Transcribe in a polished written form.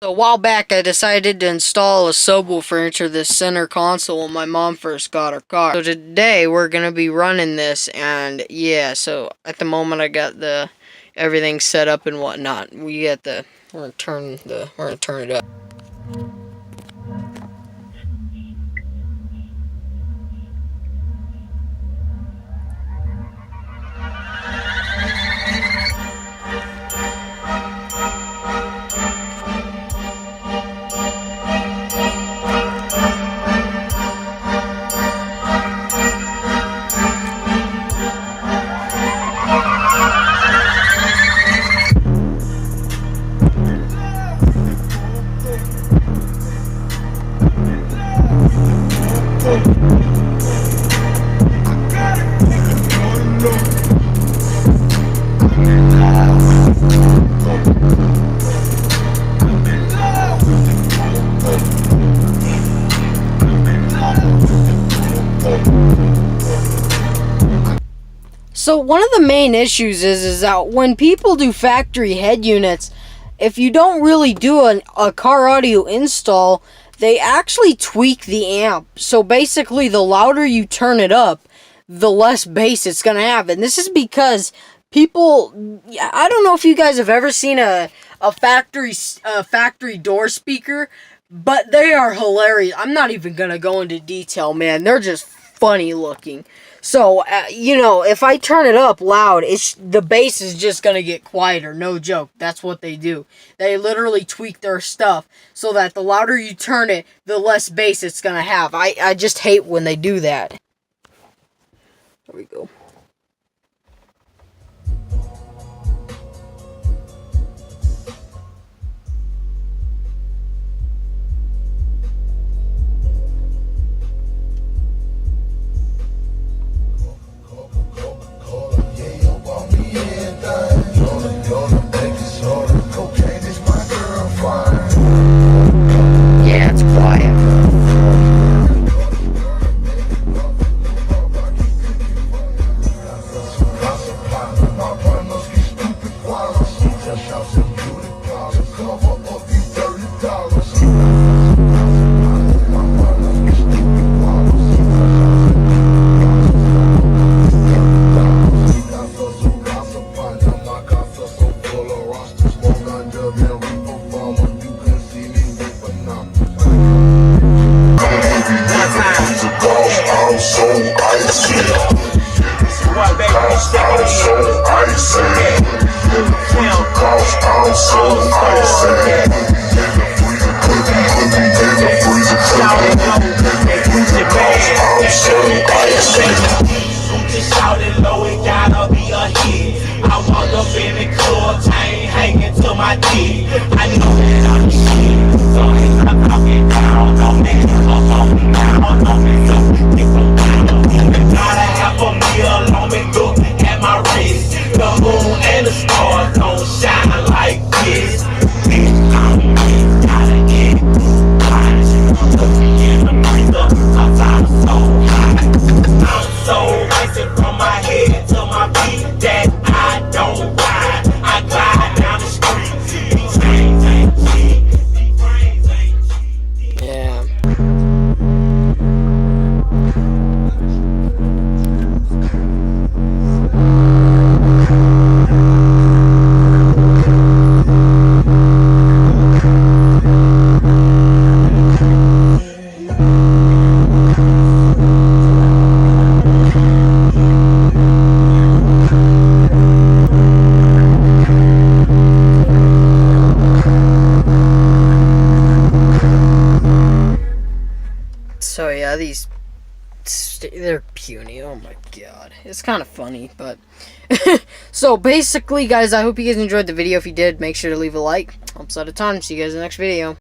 So a while back, I decided to install a subwoofer into the center console when my mom first got her car. So today, we're going to be running this, and yeah, so at the moment, I got the everything set up and whatnot. We're going to turn it up. So one of the main issues is that when people do factory head units, if you don't really do a car audio install, they actually tweak the amp. So basically, the louder you turn it up, the less bass it's going to have. And this is because people, I don't know if you guys have ever seen a factory door speaker, but they are hilarious. I'm not even going to go into detail, man. They're just funny looking. So, if I turn it up loud, the bass is just going to get quieter. No joke. That's what they do. They literally tweak their stuff so that the louder you turn it, the less bass it's going to have. I just hate when they do that. There we go. Yeah, it's quiet. Shouting low, it gotta be a hit. I walk up in the club, chain hanging to my dick. I know that I'm the shit, so I'm talking down on me. I'm talking down on me, so people gotta have a meal on me. Look at my wrist, the moon and the stars don't shine like this. Bitch, I'm gotta get high. Put me in the freezer, 'cause I'm so high. I'm so icy from my head to my feet that I don't ride. I glide down the street. These trains ain't cheap. These trains ain't cheap. Yeah. So yeah, they're puny. Oh my god. It's kind of funny, but so basically, guys, I hope you guys enjoyed the video. If you did, make sure to leave a like. Helps out a ton. See you guys in the next video.